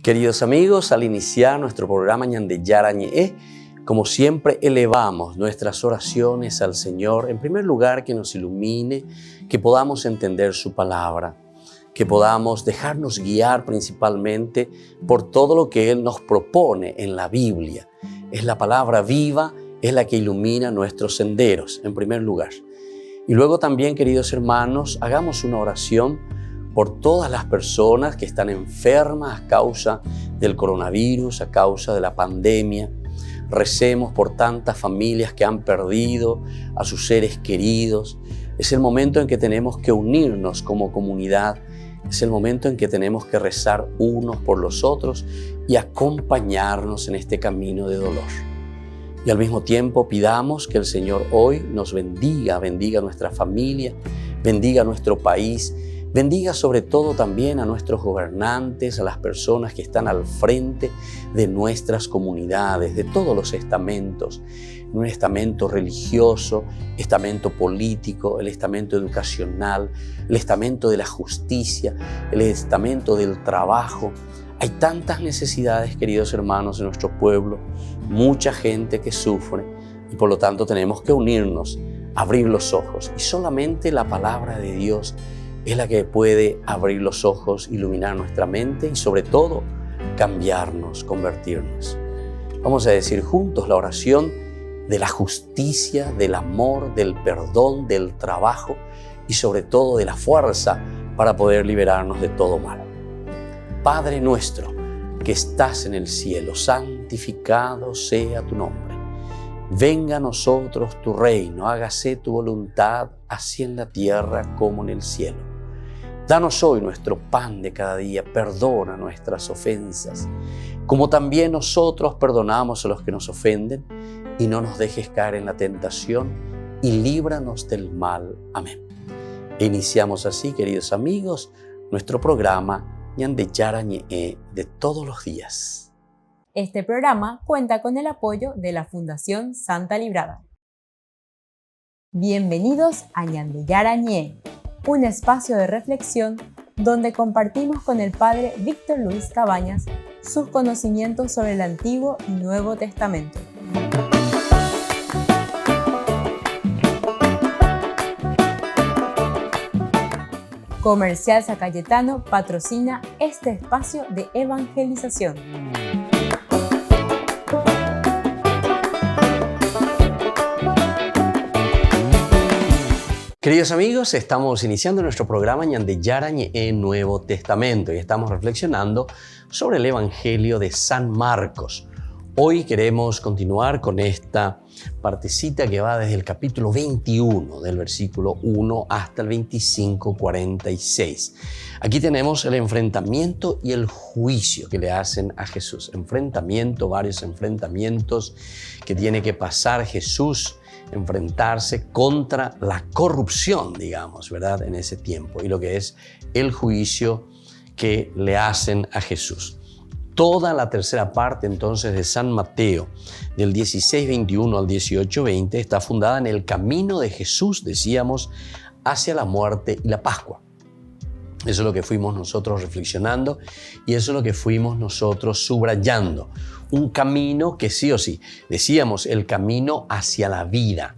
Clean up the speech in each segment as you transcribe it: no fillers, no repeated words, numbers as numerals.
Queridos amigos, al iniciar nuestro programa Ñande Yarañe, como siempre elevamos nuestras oraciones al Señor, en primer lugar que nos ilumine, que podamos entender su palabra, que podamos dejarnos guiar principalmente por todo lo que Él nos propone en la Biblia. Es la palabra viva, es la que ilumina nuestros senderos, en primer lugar. Y luego también, queridos hermanos, hagamos una oración por todas las personas que están enfermas a causa del coronavirus, a causa de la pandemia. Recemos por tantas familias que han perdido a sus seres queridos. Es el momento en que tenemos que unirnos como comunidad. Es el momento en que tenemos que rezar unos por los otros y acompañarnos en este camino de dolor. Y al mismo tiempo pidamos que el Señor hoy nos bendiga nuestra familia, bendiga nuestro país, bendiga sobre todo también a nuestros gobernantes, a las personas que están al frente de nuestras comunidades, de todos los estamentos, un estamento religioso, estamento político, el estamento educacional, el estamento de la justicia, el estamento del trabajo. Hay tantas necesidades, queridos hermanos, en nuestro pueblo, mucha gente que sufre y por lo tanto tenemos que unirnos, abrir los ojos y solamente la palabra de Dios es la que puede abrir los ojos, iluminar nuestra mente y sobre todo cambiarnos, convertirnos. Vamos a decir juntos la oración de la justicia, del amor, del perdón, del trabajo y sobre todo de la fuerza para poder liberarnos de todo mal. Padre nuestro que estás en el cielo, santificado sea tu nombre. Venga a nosotros tu reino, hágase tu voluntad, así en la tierra como en el cielo. Danos hoy nuestro pan de cada día, perdona nuestras ofensas, como también nosotros perdonamos a los que nos ofenden, y no nos dejes caer en la tentación, y líbranos del mal. Amén. E iniciamos así, queridos amigos, nuestro programa Ñande Yarañe de todos los días. Este programa cuenta con el apoyo de la Fundación Santa Librada. Bienvenidos a Ñande Yarañe, un espacio de reflexión donde compartimos con el Padre Víctor Luis Cabañas sus conocimientos sobre el Antiguo y Nuevo Testamento. Comercial San Cayetano patrocina este espacio de evangelización. Queridos amigos, estamos iniciando nuestro programa Ñande Yarañe en Nuevo Testamento y estamos reflexionando sobre el Evangelio de San Marcos. Hoy queremos continuar con esta partecita que va desde el capítulo 21, del versículo 1 hasta el 25:46. Aquí tenemos el enfrentamiento y el juicio que le hacen a Jesús. Varios enfrentamientos que tiene que pasar Jesús, enfrentarse contra la corrupción, digamos, ¿verdad? En ese tiempo, y lo que es el juicio que le hacen a Jesús. Toda la tercera parte entonces de San Mateo, del 16:21 al 18:20, está fundada en el camino de Jesús, decíamos, hacia la muerte y la Pascua. Eso es lo que fuimos nosotros reflexionando y eso es lo que fuimos nosotros subrayando. Un camino que sí o sí, decíamos, el camino hacia la vida.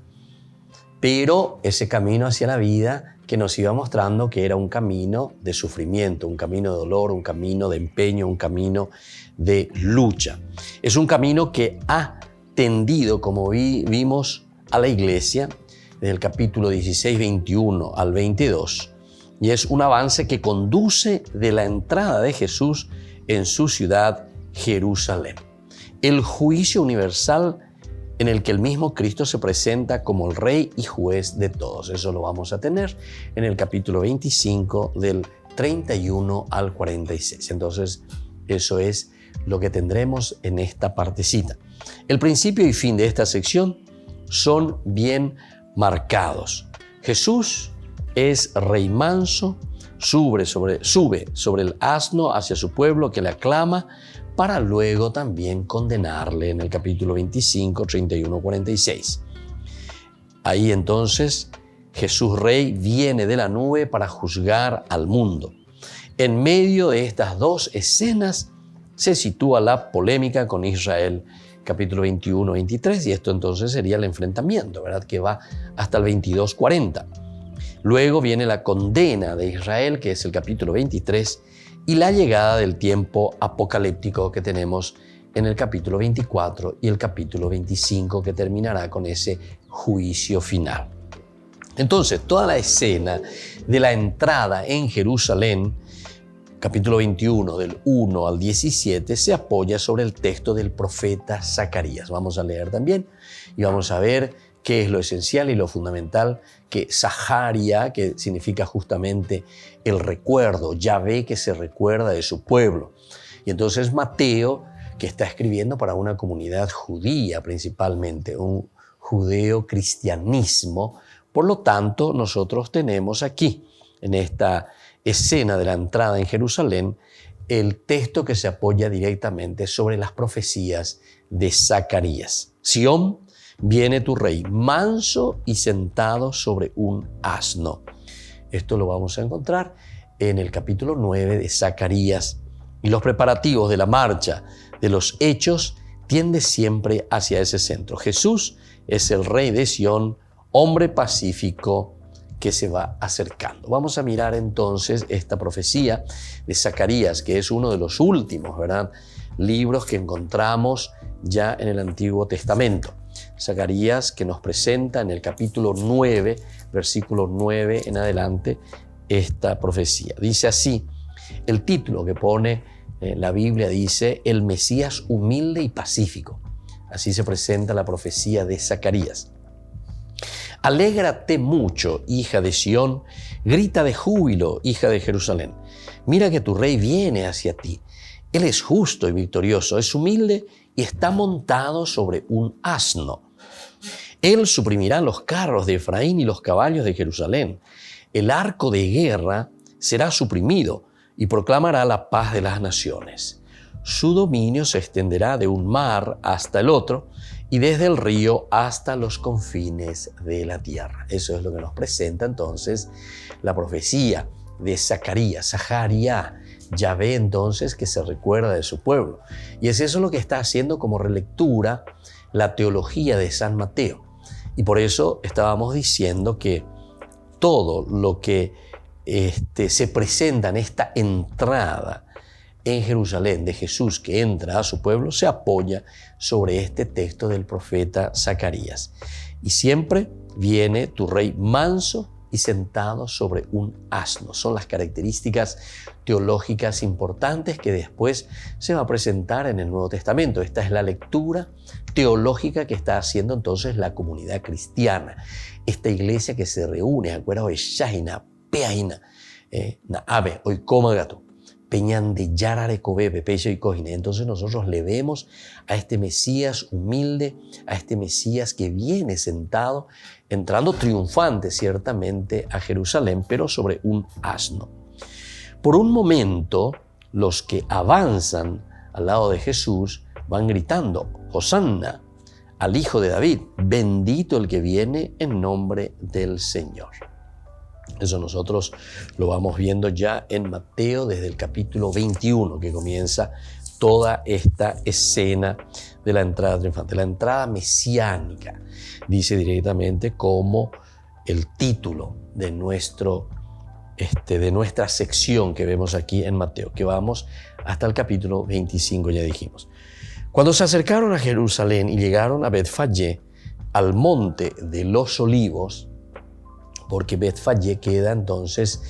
Pero ese camino hacia la vida que nos iba mostrando que era un camino de sufrimiento, un camino de dolor, un camino de empeño, un camino de lucha. Es un camino que ha tendido, como vimos, a la iglesia desde el capítulo 16:21 al 22. Y es un avance que conduce de la entrada de Jesús en su ciudad, Jerusalén. El juicio universal en el que el mismo Cristo se presenta como el Rey y Juez de todos. Eso lo vamos a tener en el capítulo 25 del 31 al 46. Entonces, eso es lo que tendremos en esta partecita. El principio y fin de esta sección son bien marcados. Jesús es rey manso, sube sobre el asno hacia su pueblo que le aclama, para luego también condenarle en el capítulo 25, 31, 46. Ahí entonces Jesús Rey viene de la nube para juzgar al mundo. En medio de estas dos escenas se sitúa la polémica con Israel, capítulo 21-23, y esto entonces sería el enfrentamiento, ¿verdad?, que va hasta el 22-40. Luego viene la condena de Israel, que es el capítulo 23, y la llegada del tiempo apocalíptico que tenemos en el capítulo 24 y el capítulo 25, que terminará con ese juicio final. Entonces, toda la escena de la entrada en Jerusalén, capítulo 21, del 1 al 17, se apoya sobre el texto del profeta Zacarías. Vamos a leer también y vamos a ver qué es lo esencial y lo fundamental que Zaharia, que significa justamente el recuerdo, Yahvé que se recuerda de su pueblo. Y entonces Mateo, que está escribiendo para una comunidad judía principalmente, un judeo-cristianismo. Por lo tanto, nosotros tenemos aquí, en esta escena de la entrada en Jerusalén, el texto que se apoya directamente sobre las profecías de Zacarías. Sión, viene tu rey, manso y sentado sobre un asno. Esto lo vamos a encontrar en el capítulo 9 de Zacarías. Y los preparativos de la marcha de los hechos tiende siempre hacia ese centro. Jesús es el rey de Sión, hombre pacífico que se va acercando. Vamos a mirar entonces esta profecía de Zacarías, que es uno de los últimos, ¿verdad?, libros que encontramos ya en el Antiguo Testamento. Zacarías, que nos presenta en el capítulo 9, versículo 9 en adelante, esta profecía. Dice así, el título que pone la Biblia dice, el Mesías humilde y pacífico. Así se presenta la profecía de Zacarías. Alégrate mucho, hija de Sión, grita de júbilo, hija de Jerusalén. Mira que tu rey viene hacia ti. Él es justo y victorioso, es humilde y está montado sobre un asno. Él suprimirá los carros de Efraín y los caballos de Jerusalén. El arco de guerra será suprimido y proclamará la paz de las naciones. Su dominio se extenderá de un mar hasta el otro y desde el río hasta los confines de la tierra. Eso es lo que nos presenta entonces la profecía de Zacarías, Zaharia, Yahvé entonces que se recuerda de su pueblo. Y es eso lo que está haciendo como relectura la teología de San Mateo. Y por eso estábamos diciendo que todo lo que se presenta en esta entrada en Jerusalén de Jesús que entra a su pueblo se apoya sobre este texto del profeta Zacarías. Y siempre viene tu rey manso y sentado sobre un asno. Son las características teológicas importantes que después se va a presentar en el Nuevo Testamento. Esta es la lectura teológica que está haciendo entonces la comunidad cristiana. Esta iglesia que se reúne, acuerdo, Shaina, Peaina, Naabe, Oikomagato, Peñan de Yarare Kobe, Pecho y Cojine. Entonces nosotros le vemos a este Mesías humilde, a este Mesías que viene sentado, entrando triunfante ciertamente a Jerusalén, pero sobre un asno. Por un momento, los que avanzan al lado de Jesús van gritando, Hosanna, al Hijo de David, bendito el que viene en nombre del Señor. Eso nosotros lo vamos viendo ya en Mateo desde el capítulo 21, que comienza toda esta escena de la entrada triunfante, la entrada mesiánica, dice directamente como el título de nuestra sección que vemos aquí en Mateo, que vamos hasta el capítulo 25, ya dijimos. Cuando se acercaron a Jerusalén y llegaron a Betfagé, al monte de los olivos, porque Betfagé queda entonces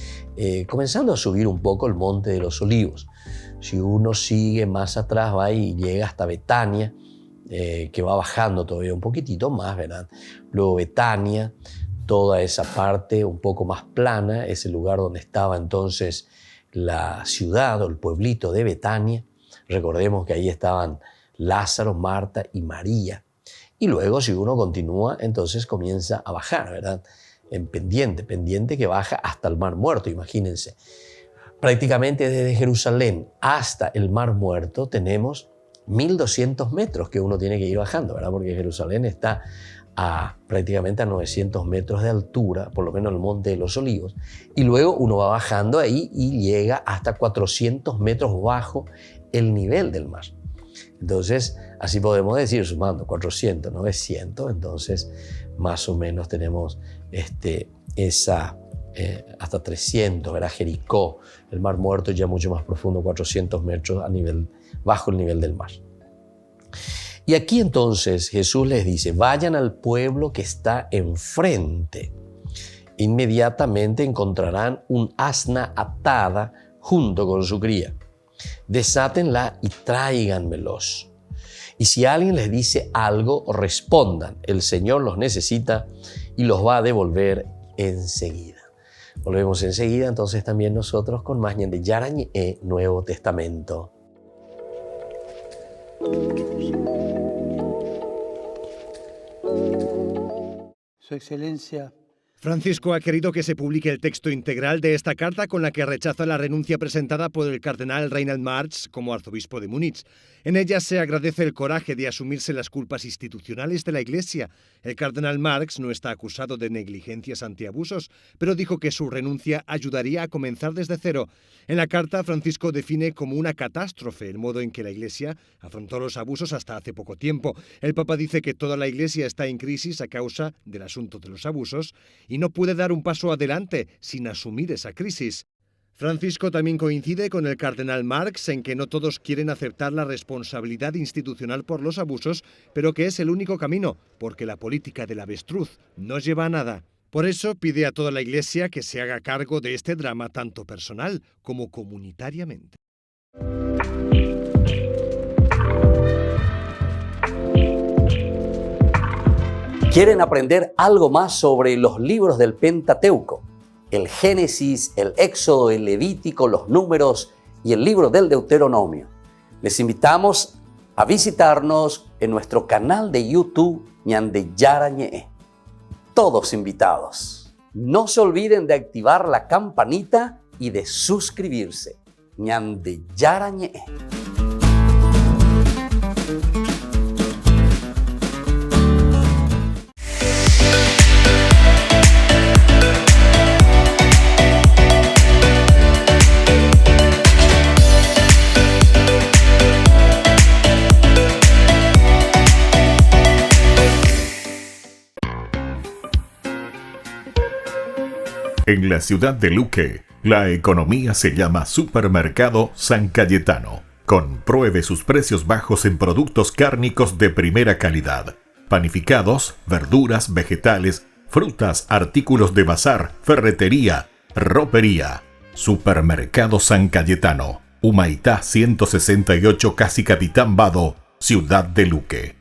comenzando a subir un poco el monte de los olivos. Si uno sigue más atrás, va y llega hasta Betania, que va bajando todavía un poquitito más, ¿verdad? Luego Betania, toda esa parte un poco más plana, es el lugar donde estaba entonces la ciudad o el pueblito de Betania. Recordemos que ahí estaban Lázaro, Marta y María. Y luego, si uno continúa, entonces comienza a bajar, ¿verdad? En pendiente que baja hasta el Mar Muerto, imagínense. Prácticamente desde Jerusalén hasta el Mar Muerto tenemos 1200 metros que uno tiene que ir bajando, ¿verdad? Porque Jerusalén está prácticamente a 900 metros de altura, por lo menos el Monte de los Olivos, y luego uno va bajando ahí y llega hasta 400 metros bajo el nivel del mar. Entonces, así podemos decir, sumando 400, 900, entonces más o menos tenemos hasta 300, era Jericó, el Mar Muerto ya mucho más profundo, 400 metros bajo el nivel del mar. Y aquí entonces Jesús les dice, vayan al pueblo que está enfrente. Inmediatamente encontrarán un asna atada junto con su cría. Desátenla y tráiganmelos. Y si alguien les dice algo, respondan, el Señor los necesita y los va a devolver enseguida. Volvemos enseguida entonces también nosotros con más Ñan de Yarañé, Nuevo Testamento. Su Excelencia. Francisco ha querido que se publique el texto integral de esta carta con la que rechaza la renuncia presentada por el cardenal Reinhard Marx como arzobispo de Múnich. En ella se agradece el coraje de asumirse las culpas institucionales de la Iglesia. El cardenal Marx no está acusado de negligencias antiabusos, pero dijo que su renuncia ayudaría a comenzar desde cero. En la carta, Francisco define como una catástrofe el modo en que la Iglesia afrontó los abusos hasta hace poco tiempo. El Papa dice que toda la Iglesia está en crisis a causa del asunto de los abusos y no puede dar un paso adelante sin asumir esa crisis. Francisco también coincide con el cardenal Marx en que no todos quieren aceptar la responsabilidad institucional por los abusos, pero que es el único camino, porque la política del avestruz no lleva a nada. Por eso pide a toda la Iglesia que se haga cargo de este drama tanto personal como comunitariamente. ¿Quieren aprender algo más sobre los libros del Pentateuco? El Génesis, el Éxodo, el Levítico, los Números y el libro del Deuteronomio. Les invitamos a visitarnos en nuestro canal de YouTube Ñan de Yarañé. Todos invitados. No se olviden de activar la campanita y de suscribirse. Ñan de Yarañé. En la ciudad de Luque, la economía se llama Supermercado San Cayetano. Compruebe sus precios bajos en productos cárnicos de primera calidad. Panificados, verduras, vegetales, frutas, artículos de bazar, ferretería, ropería. Supermercado San Cayetano. Humaitá 168, Casi Capitán Vado, ciudad de Luque.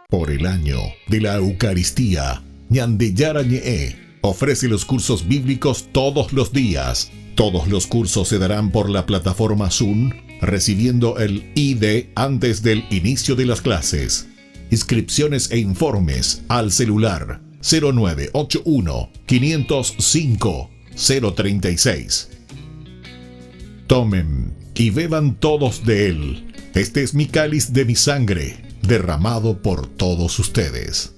Por el año de la Eucaristía, Ñan de Yarañé ofrece los cursos bíblicos todos los días. Todos los cursos se darán por la plataforma Zoom, recibiendo el ID antes del inicio de las clases. Inscripciones e informes al celular 0981 505 036. Tomen y beban todos de él. Este es mi cáliz de mi sangre, derramado por todos ustedes.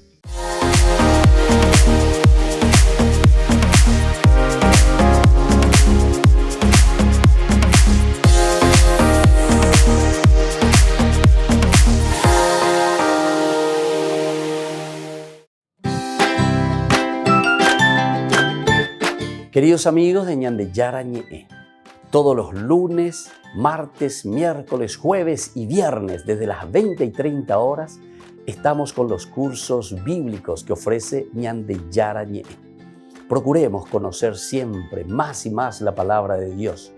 Queridos amigos de Ñan de Yarañé, todos los lunes, martes, miércoles, jueves y viernes desde las 20 y 30 horas estamos con los cursos bíblicos que ofrece Ñan de Yarañé. Procuremos conocer siempre más y más la palabra de Dios,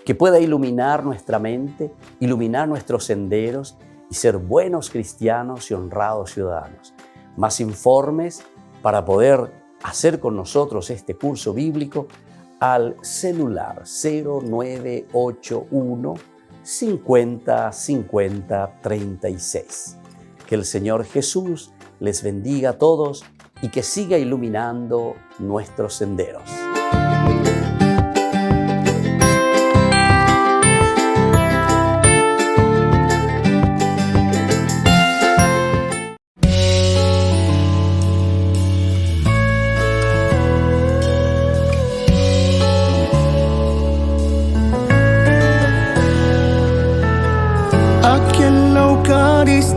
que pueda iluminar nuestra mente, iluminar nuestros senderos y ser buenos cristianos y honrados ciudadanos. Más informes para poder hacer con nosotros este curso bíblico al celular 0981 50 50 36. Que el Señor Jesús les bendiga a todos y que siga iluminando nuestros senderos.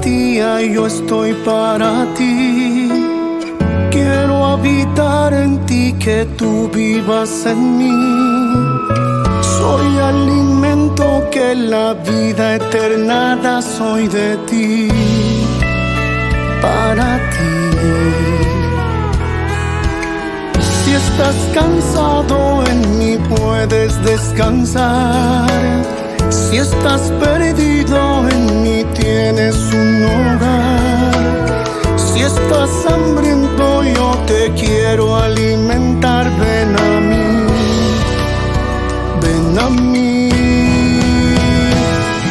Eucaristía yo estoy para ti. Quiero habitar en ti, que tú vivas en mí. Soy alimento que la vida eterna da, soy de ti, para ti. Si estás cansado, en mí puedes descansar. Si estás perdido, en mí tienes un hogar. Si estás hambriento, yo te quiero alimentar. Ven a mí, ven a mí.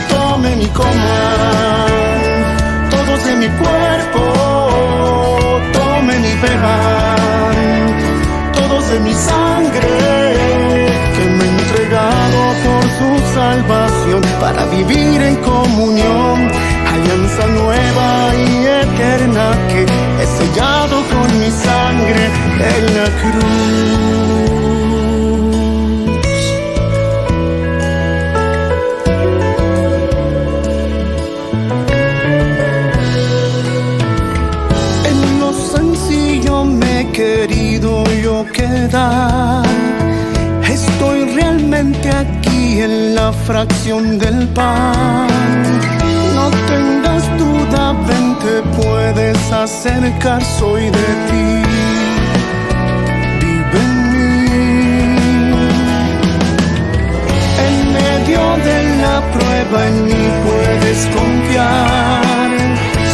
Tomen y coman todos de mi cuerpo. Tomen y beban todos de mi sangre, que me he entregado por su salvación, para vivir en comunión, alianza nueva y eterna, que he sellado con mi sangre en la cruz. En lo sencillo me he querido yo quedar. Estoy realmente aquí en la fracción del pan. No tengas duda, ven, te puedes acercar, soy de ti. Vive en mí. En medio de la prueba, en mí puedes confiar.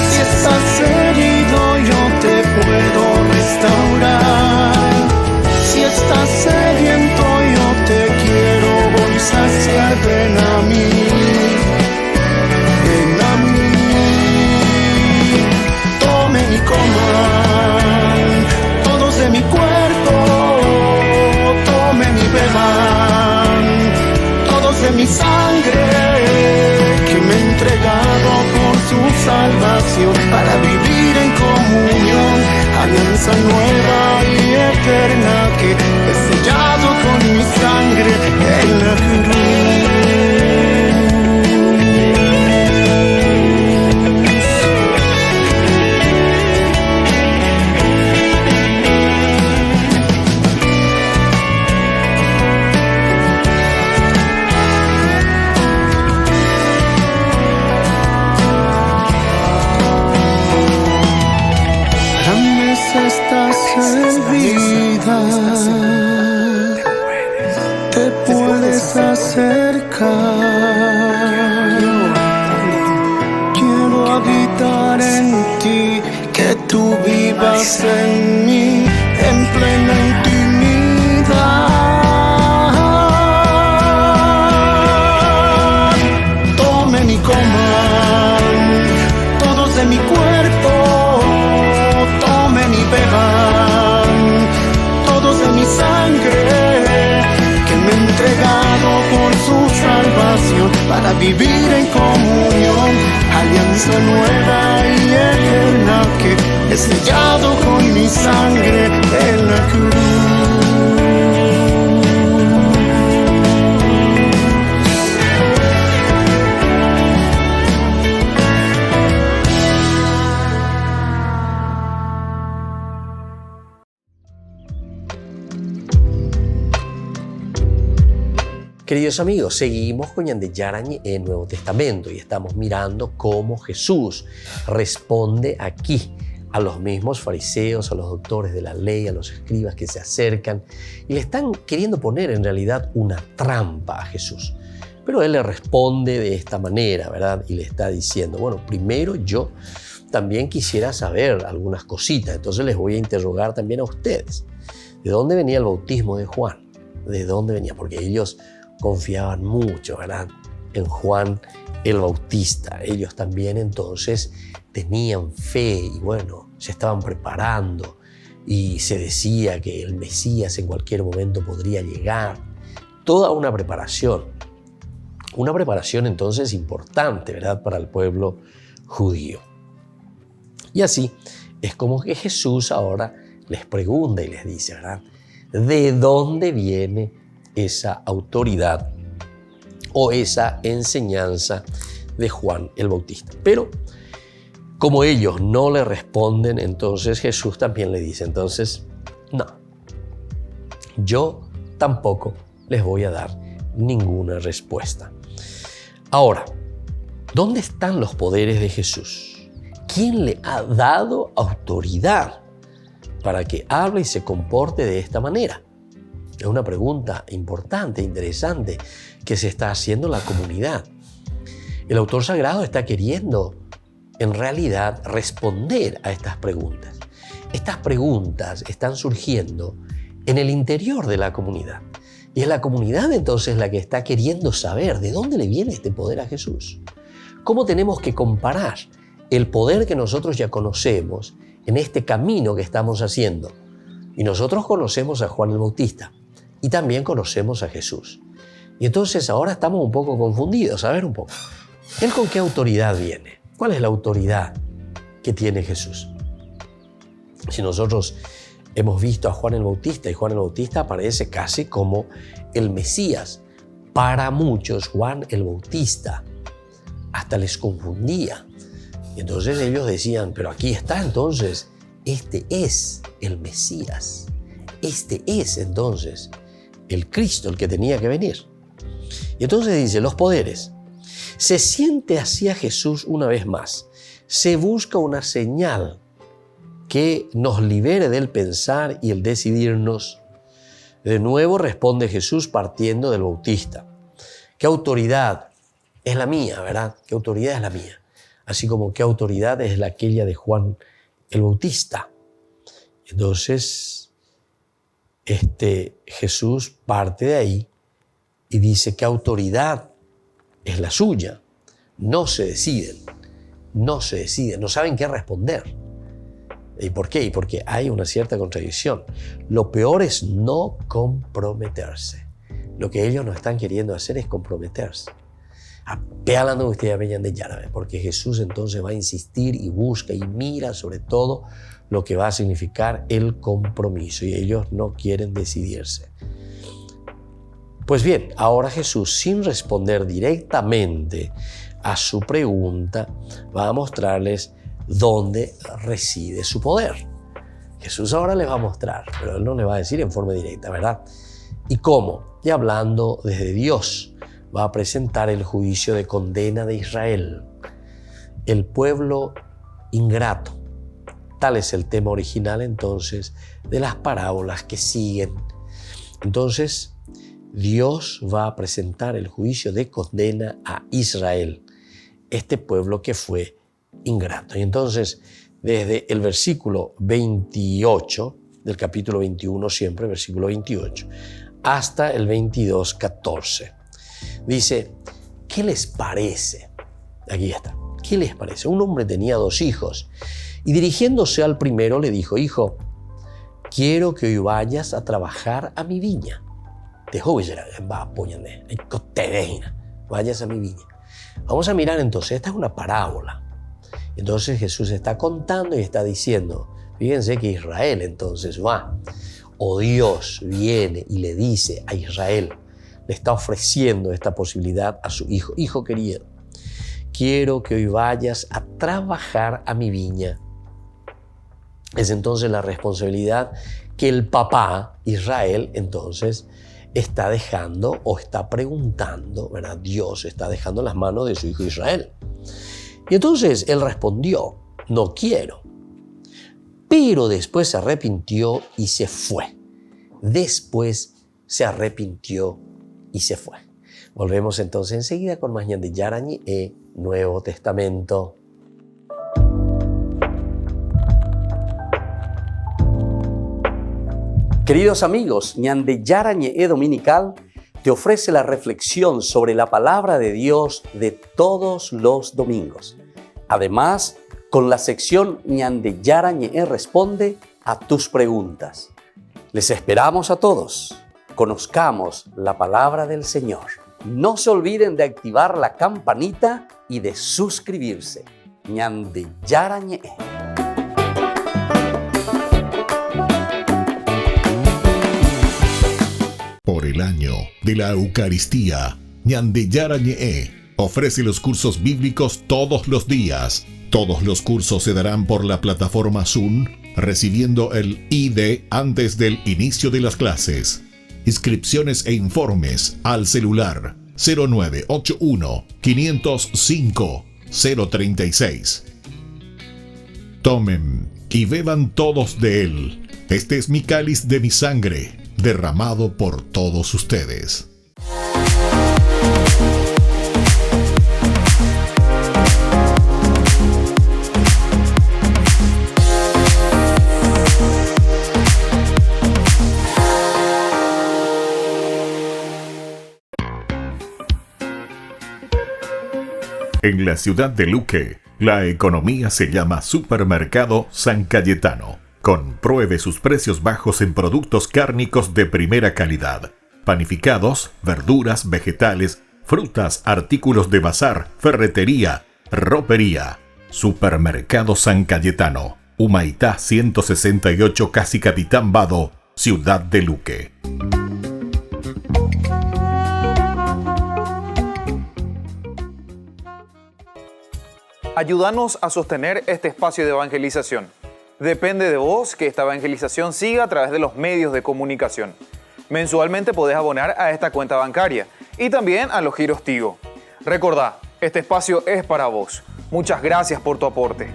Si estás herido, yo te puedo restaurar. Si estás sediento, yo te quiero voy a saciar. Ven a mí, ven a mí. Tomen y coman todos de mi cuerpo. Tomen y beban todos de mi sangre, que me he entregado por su salvación, para vivir en comunión, alianza nueva y eterna, que he sellado con mi sangre en la cruz. Está servida, te puedes acercar. Quiero habitar en ti, que tú vivas en mí, en plena intimidad. Tomen y coman todos de mi cuerpo. Y beban todos de mi sangre, que me he entregado por su salvación, para vivir en comunión, alianza nueva y eterna, que he sellado con mi sangre en la cruz. Queridos amigos, seguimos con Ñande Yarañe en Nuevo Testamento y estamos mirando cómo Jesús responde aquí a los mismos fariseos, a los doctores de la ley, a los escribas que se acercan y le están queriendo poner en realidad una trampa a Jesús. Pero él le responde de esta manera, ¿verdad? Y le está diciendo, bueno, primero yo también quisiera saber algunas cositas, entonces les voy a interrogar también a ustedes. ¿De dónde venía el bautismo de Juan? ¿De dónde venía? Porque ellos confiaban mucho, ¿verdad?, en Juan el Bautista. Ellos también entonces tenían fe y bueno, se estaban preparando y se decía que el Mesías en cualquier momento podría llegar. Toda una preparación entonces importante, ¿verdad?, para el pueblo judío. Y así es como que Jesús ahora les pregunta y les dice, ¿verdad?, ¿de dónde viene esa autoridad o esa enseñanza de Juan el Bautista? Pero Como ellos no le responden, entonces Jesús también le dice, entonces, no, yo tampoco les voy a dar ninguna respuesta. Ahora, ¿dónde están los poderes de Jesús? ¿Quién le ha dado autoridad para que hable y se comporte de esta manera? Es una pregunta importante, interesante, que se está haciendo la comunidad. El autor sagrado está queriendo, en realidad, responder a estas preguntas. Estas preguntas están surgiendo en el interior de la comunidad. Y es la comunidad entonces la que está queriendo saber de dónde le viene este poder a Jesús. ¿Cómo tenemos que comparar el poder que nosotros ya conocemos en este camino que estamos haciendo? Y nosotros conocemos a Juan el Bautista y también conocemos a Jesús. Y entonces ahora estamos un poco confundidos. A ver un poco. ¿Él con qué autoridad viene? ¿Cuál es la autoridad que tiene Jesús? Si nosotros hemos visto a Juan el Bautista y Juan el Bautista aparece casi como el Mesías. Para muchos, Juan el Bautista hasta les confundía. Y entonces ellos decían, pero aquí está entonces, este es el Mesías. Este es entonces el Cristo, el que tenía que venir. Y entonces dice, los poderes. Se siente hacia Jesús una vez más. Se busca una señal que nos libere del pensar y el decidirnos. De nuevo responde Jesús partiendo del Bautista. ¿Qué autoridad es la mía, verdad? ¿Qué autoridad es la mía? Así como qué autoridad es la aquella de Juan el Bautista. Entonces, Jesús parte de ahí y dice qué autoridad es la suya. No se deciden, no saben qué responder. ¿Y por qué? Porque hay una cierta contradicción. Lo peor es no comprometerse. Lo que ellos no están queriendo hacer es comprometerse. Hablando ustedes de Yahweh, porque Jesús entonces va a insistir y busca y mira sobre todo lo que va a significar el compromiso y ellos no quieren decidirse. Pues bien, ahora Jesús, sin responder directamente a su pregunta, va a mostrarles dónde reside su poder. Jesús ahora les va a mostrar, pero Él no les va a decir en forma directa, ¿verdad? ¿Y cómo? Y hablando desde Dios, va a presentar el juicio de condena de Israel, el pueblo ingrato. Tal es el tema original entonces de las parábolas que siguen. Entonces, Dios va a presentar el juicio de condena a Israel, este pueblo que fue ingrato. Y entonces, desde el versículo 28 del capítulo 21, siempre versículo 28, hasta el 22:14, dice, ¿qué les parece? Aquí está. ¿Qué les parece? Un hombre tenía 2 hijos y dirigiéndose al primero le dijo, hijo, quiero que hoy vayas a trabajar a mi viña. Vayas a mi viña. Vamos a mirar entonces, esta es una parábola. Entonces Jesús está contando y está diciendo, fíjense que Israel entonces va, o Dios viene y le dice a Israel, le está ofreciendo esta posibilidad a su hijo. Hijo querido, quiero que hoy vayas a trabajar a mi viña. Es entonces la responsabilidad que el papá, Israel, entonces está dejando o está preguntando, ¿verdad? Dios está dejando en las manos de su hijo Israel. Y entonces él respondió, no quiero. Pero después se arrepintió y se fue. Después se arrepintió y se fue. Volvemos entonces enseguida con más Ñande Yarañi e Nuevo Testamento. Queridos amigos, Ñande Yarañi e Dominical te ofrece la reflexión sobre la palabra de Dios de todos los domingos. Además, con la sección Ñande Yarañi e Responde a tus preguntas. Les esperamos a todos. Conozcamos la palabra del Señor. No se olviden de activar la campanita y de suscribirse. Ñande Yarañi e. Por el año de la Eucaristía, Ñande Yarañi e Ofrece los cursos bíblicos todos los días. Todos los cursos se darán por la plataforma Zoom, recibiendo el ID antes del inicio de las clases. Inscripciones e informes al celular 0981 505 036. Tomen y beban todos de él. Este es mi cáliz de mi sangre, derramado por todos ustedes. En la ciudad de Luque, la economía se llama Supermercado San Cayetano. Compruebe sus precios bajos en productos cárnicos de primera calidad. Panificados, verduras, vegetales, frutas, artículos de bazar, ferretería, ropería. Supermercado San Cayetano. Humaitá 168, Casi Capitán Vado, ciudad de Luque. Ayúdanos a sostener este espacio de evangelización. Depende de vos que esta evangelización siga a través de los medios de comunicación. Mensualmente podés abonar a esta cuenta bancaria y también a los giros Tigo. Recordá, este espacio es para vos. Muchas gracias por tu aporte.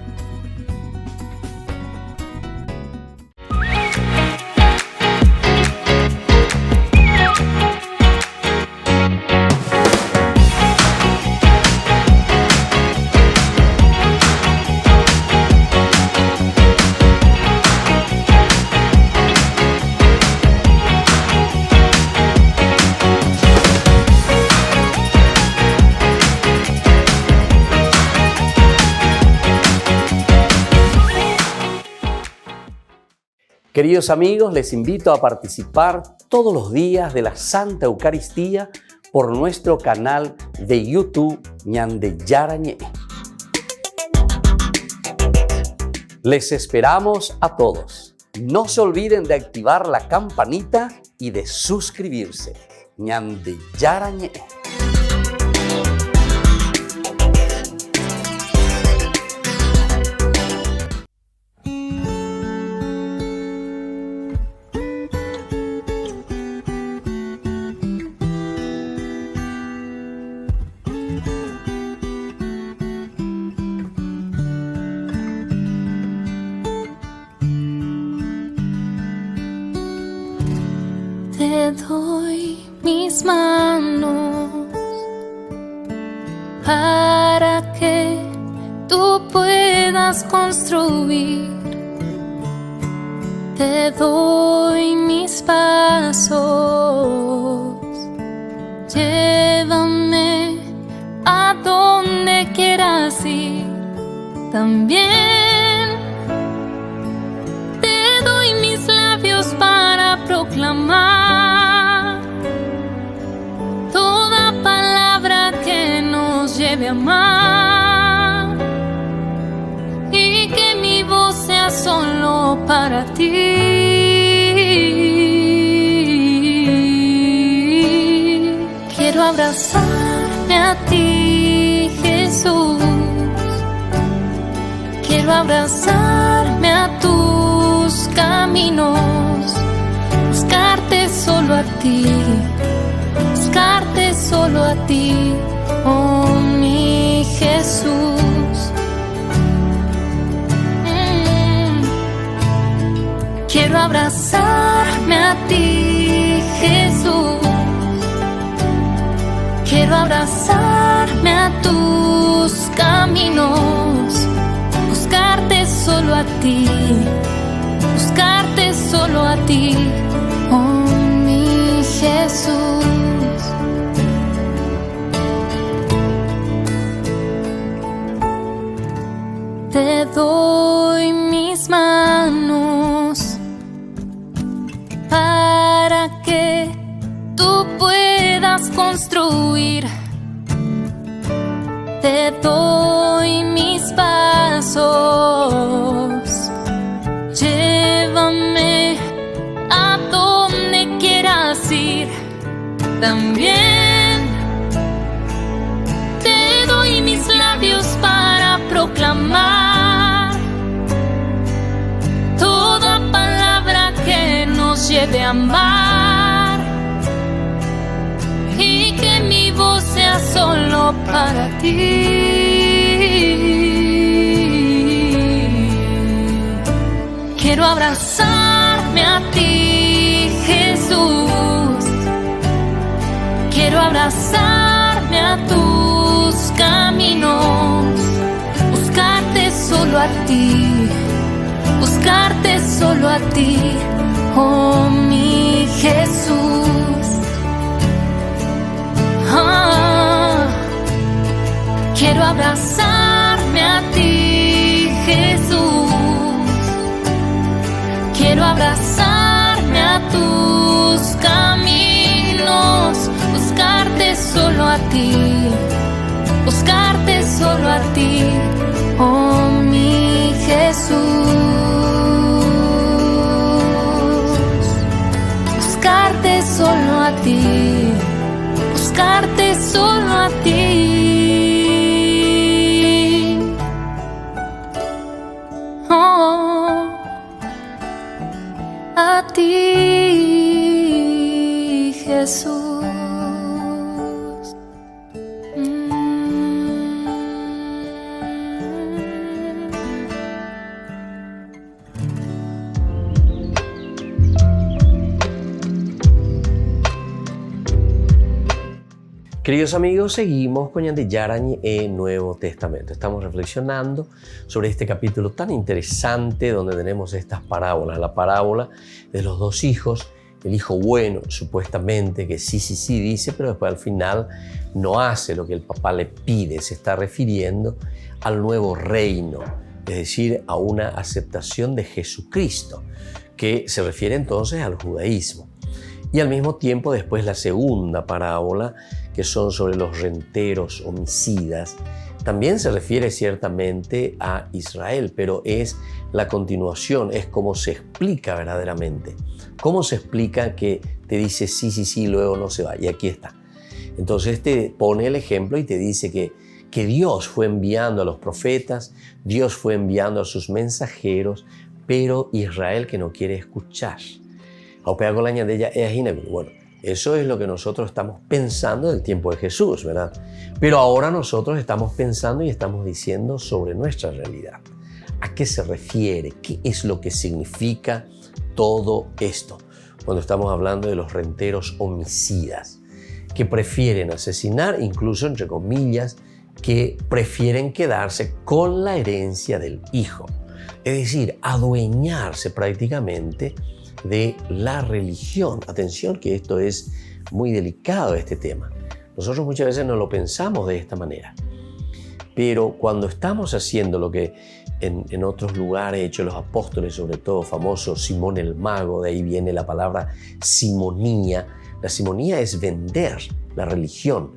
Queridos amigos, les invito a participar todos los días de la Santa Eucaristía por nuestro canal de YouTube Ñande Yarañé. Les esperamos a todos. No se olviden de activar la campanita y de suscribirse. Ñande Yarañé. Te doy mis manos para que tú puedas construir. Te doy mis pasos, llévame a donde quieras ir. También te doy mis labios para proclamar toda palabra que nos lleve a amar, y que mi voz sea solo para ti. Quiero abrazarme a ti, Jesús. Quiero abrazarme a tus caminos, buscarte solo a ti, buscarte solo a ti, oh mi Jesús. Quiero abrazarme a ti, Jesús. Quiero abrazarme a tus caminos, buscarte solo a ti, buscarte solo a ti, oh mi Jesús. Te doy mis manos para que tú puedas construir. Te doy mis pasos, llévame a donde quieras ir. También te lleve a amar y que mi voz sea solo para ti. Quiero abrazarme a ti, Jesús. Quiero abrazarme a tus caminos, buscarte solo a ti, buscarte solo a ti, oh mi Jesús. Quiero abrazarme a ti, Jesús. Quiero abrazarme a tus caminos, buscarte solo a ti, buscarte solo a ti, oh mi Jesús. Buscarte solo a ti, buscarte solo a ti. Oh, a ti, Jesús. Queridos amigos, seguimos con Ñande Yarañe en Nuevo Testamento. Estamos reflexionando sobre este capítulo tan interesante donde tenemos estas parábolas. La parábola de los dos hijos, el hijo bueno, supuestamente, que sí dice, pero después al final no hace lo que el papá le pide. Se está refiriendo al nuevo reino, es decir, a una aceptación de Jesucristo, que se refiere entonces al judaísmo. Y al mismo tiempo después la segunda parábola, que son sobre los renteros homicidas, también se refiere ciertamente a Israel, pero es la continuación, es como se explica verdaderamente. ¿Cómo se explica que te dice sí, luego no se va? Y aquí está. Entonces te pone el ejemplo y te dice que Dios fue enviando a los profetas, Dios fue enviando a sus mensajeros, pero Israel que no quiere escuchar. Bueno, eso es lo que nosotros estamos pensando del tiempo de Jesús, ¿verdad? Pero ahora nosotros estamos pensando y estamos diciendo sobre nuestra realidad. ¿A qué se refiere? ¿Qué es lo que significa todo esto? Cuando estamos hablando de los renteros homicidas, que prefieren asesinar, incluso entre comillas, que prefieren quedarse con la herencia del hijo. Es decir, adueñarse prácticamente de la religión. Atención que esto es muy delicado, este tema. Nosotros muchas veces no lo pensamos de esta manera. Pero cuando estamos haciendo lo que en otros lugares hecho los apóstoles, sobre todo famoso Simón el Mago, de ahí viene la palabra simonía. La simonía es vender la religión,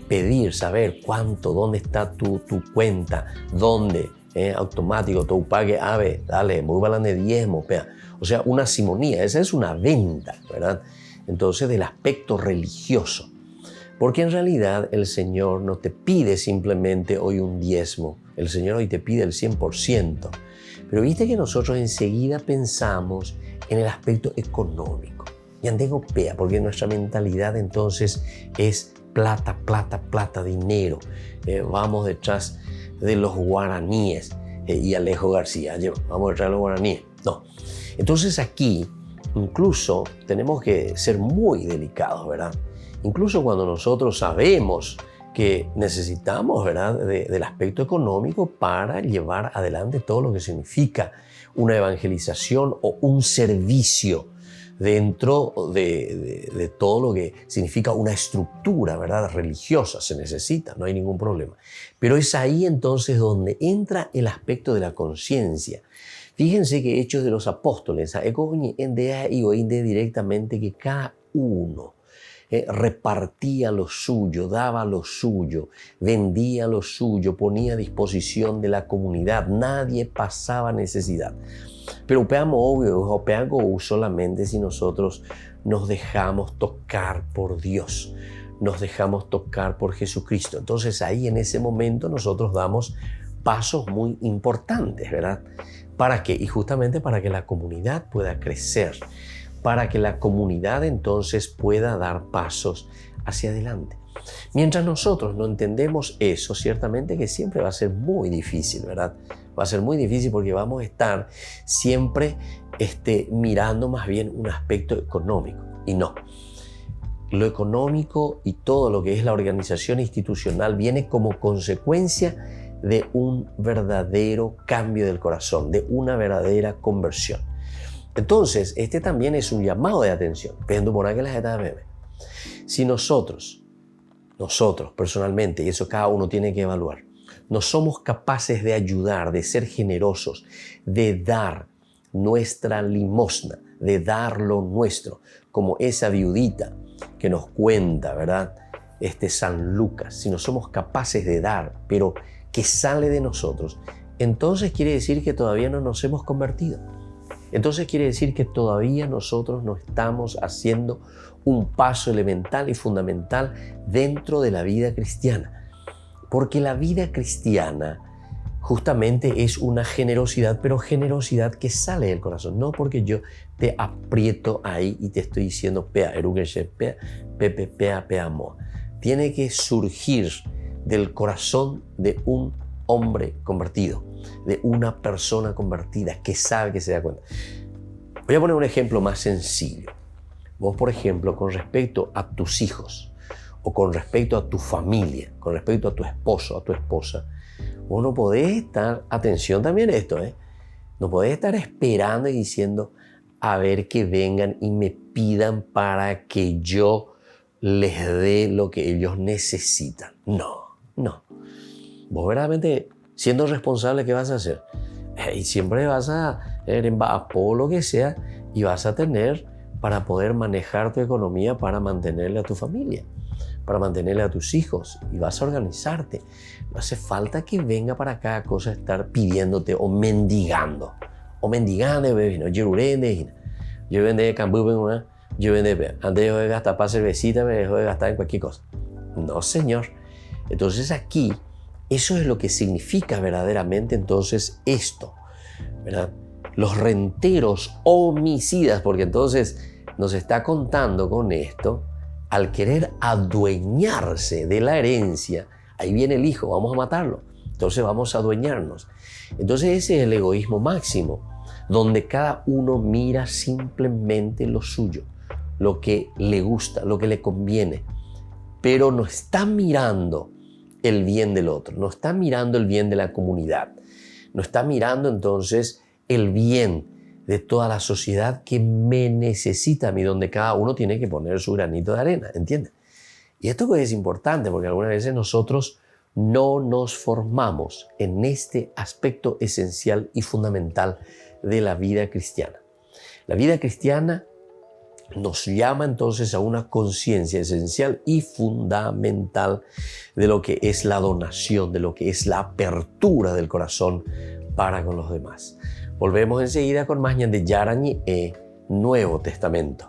pedir, saber cuánto, dónde está tu cuenta, dónde, automático, tú pague, ave, dale, muy balance diezmo, pea. O sea, una simonía, esa es una venta, ¿verdad? Entonces, del aspecto religioso. Porque en realidad el Señor no te pide simplemente hoy un diezmo. El Señor hoy te pide el 100%. Pero viste que nosotros enseguida pensamos en el aspecto económico. Y andego pea, porque nuestra mentalidad entonces es plata, dinero. Vamos detrás de los guaraníes. Y Alejo García, vamos detrás de los guaraníes. No. Entonces aquí incluso tenemos que ser muy delicados, ¿verdad? Incluso cuando nosotros sabemos que necesitamos, ¿verdad?, del aspecto económico para llevar adelante todo lo que significa una evangelización o un servicio dentro de todo lo que significa una estructura, ¿verdad?, religiosa. Se necesita, no hay ningún problema. Pero es ahí entonces donde entra el aspecto de la conciencia. Fíjense que Hechos de los Apóstoles, directamente que cada uno repartía lo suyo, daba lo suyo, vendía lo suyo, ponía a disposición de la comunidad, nadie pasaba necesidad. Pero veamos, obvio, solamente si nosotros nos dejamos tocar por Dios, nos dejamos tocar por Jesucristo. Entonces ahí en ese momento nosotros damos pasos muy importantes, ¿verdad? ¿Para qué? Y justamente para que la comunidad pueda crecer, para que la comunidad entonces pueda dar pasos hacia adelante. Mientras nosotros no entendemos eso, ciertamente que siempre va a ser muy difícil, ¿verdad? Va a ser muy difícil porque vamos a estar siempre mirando más bien un aspecto económico. Y no. Lo económico y todo lo que es la organización institucional viene como consecuencia de un verdadero cambio del corazón, de una verdadera conversión. Entonces, también es un llamado de atención. Si nosotros personalmente, y eso cada uno tiene que evaluar, no somos capaces de ayudar, de ser generosos, de dar nuestra limosna, de dar lo nuestro, como esa viudita que nos cuenta, ¿verdad? San Lucas, si no somos capaces de dar, pero que sale de nosotros, entonces quiere decir que todavía no nos hemos convertido. Entonces quiere decir que todavía nosotros no estamos haciendo un paso elemental y fundamental dentro de la vida cristiana. Porque la vida cristiana justamente es una generosidad, pero generosidad que sale del corazón. No porque yo te aprieto ahí y te estoy diciendo, pea, pea, mo. Tiene que surgir del corazón de un hombre convertido, de una persona convertida que sabe, que se da cuenta. Voy a poner un ejemplo más sencillo. Vos, por ejemplo, con respecto a tus hijos o con respecto a tu familia, con respecto a tu esposo, a tu esposa, vos no podés estar, atención también a esto, no podés estar esperando y diciendo a ver que vengan y me pidan para que yo les dé lo que ellos necesitan. No. Vos verdaderamente, siendo responsable, ¿qué vas a hacer? Y siempre vas a por lo que sea y vas a tener para poder manejar tu economía para mantenerle a tu familia, para mantenerle a tus hijos, y vas a organizarte. No hace falta que venga para cada cosa estar pidiéndote o mendigando. Bebé, no, yo vende cambú, yo vende, antes dejo de gastar para cervecita, me dejo de gastar en cualquier cosa. No, señor. Entonces aquí, eso es lo que significa verdaderamente entonces esto, ¿verdad? Los renteros homicidas, porque entonces nos está contando con esto, al querer adueñarse de la herencia, ahí viene el hijo, vamos a matarlo, entonces vamos a adueñarnos. Entonces ese es el egoísmo máximo, donde cada uno mira simplemente lo suyo, lo que le gusta, lo que le conviene, pero no está mirando el bien del otro, no está mirando el bien de la comunidad, no está mirando entonces el bien de toda la sociedad que me necesita a mí, donde cada uno tiene que poner su granito de arena, ¿entiendes? Y esto es importante porque algunas veces nosotros no nos formamos en este aspecto esencial y fundamental de la vida cristiana. La vida cristiana nos llama entonces a una conciencia esencial y fundamental de lo que es la donación, de lo que es la apertura del corazón para con los demás. Volvemos enseguida con más de Yarañi Nuevo Testamento.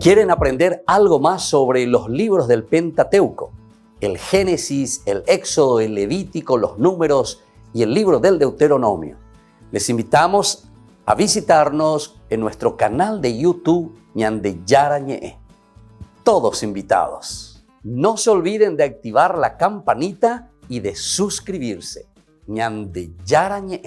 ¿Quieren aprender algo más sobre los libros del Pentateuco? El Génesis, el Éxodo, el Levítico, los Números y el libro del Deuteronomio. Les invitamos a visitarnos en nuestro canal de YouTube Ñande Yarañe. Todos invitados. No se olviden de activar la campanita y de suscribirse. Ñande Yarañe.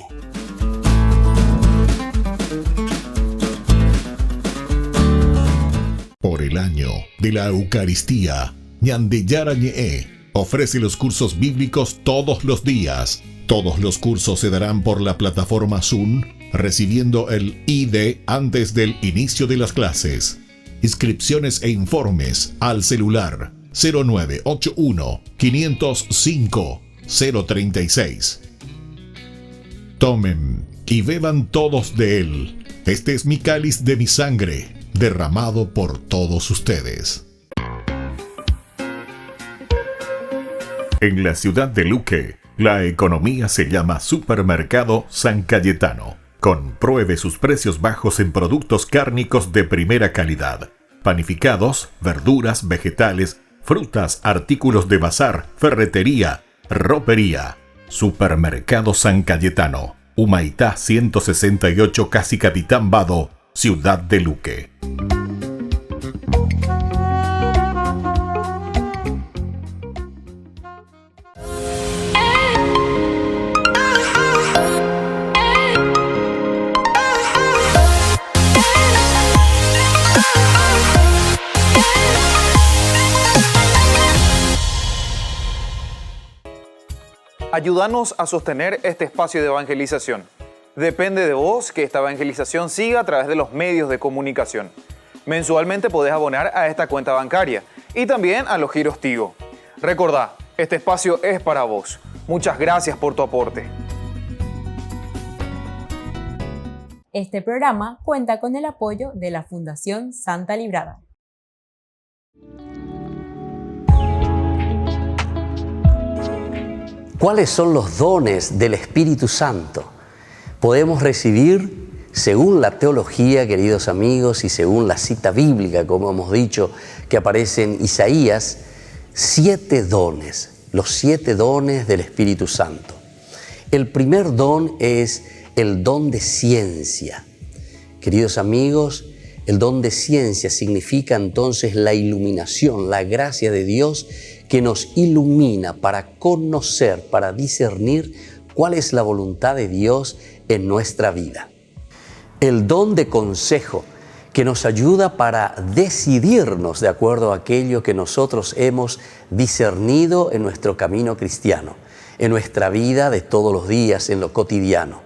Por el año de la Eucaristía, Ñande Yarañe ofrece los cursos bíblicos todos los días. Todos los cursos se darán por la plataforma Zoom, recibiendo el ID antes del inicio de las clases. Inscripciones e informes al celular 0981 505 036. Tomen y beban todos de él. Este es mi cáliz de mi sangre, derramado por todos ustedes. En la ciudad de Luque, la economía se llama Supermercado San Cayetano. Compruebe sus precios bajos en productos cárnicos de primera calidad. Panificados, verduras, vegetales, frutas, artículos de bazar, ferretería, ropería. Supermercado San Cayetano, Humaitá 168, Casi Capitán Vado, Ciudad de Luque. Ayúdanos a sostener este espacio de evangelización. Depende de vos que esta evangelización siga a través de los medios de comunicación. Mensualmente podés abonar a esta cuenta bancaria y también a los giros Tigo. Recordá, este espacio es para vos. Muchas gracias por tu aporte. Este programa cuenta con el apoyo de la Fundación Santa Librada. ¿Cuáles son los dones del Espíritu Santo? Podemos recibir, según la teología, queridos amigos, y según la cita bíblica, como hemos dicho, que aparece en Isaías, 7 dones, los 7 dones del Espíritu Santo. El primer don es el don de ciencia. Queridos amigos, el don de ciencia significa entonces la iluminación, la gracia de Dios que nos ilumina para conocer, para discernir cuál es la voluntad de Dios en nuestra vida. El don de consejo, que nos ayuda para decidirnos de acuerdo a aquello que nosotros hemos discernido en nuestro camino cristiano, en nuestra vida de todos los días, en lo cotidiano.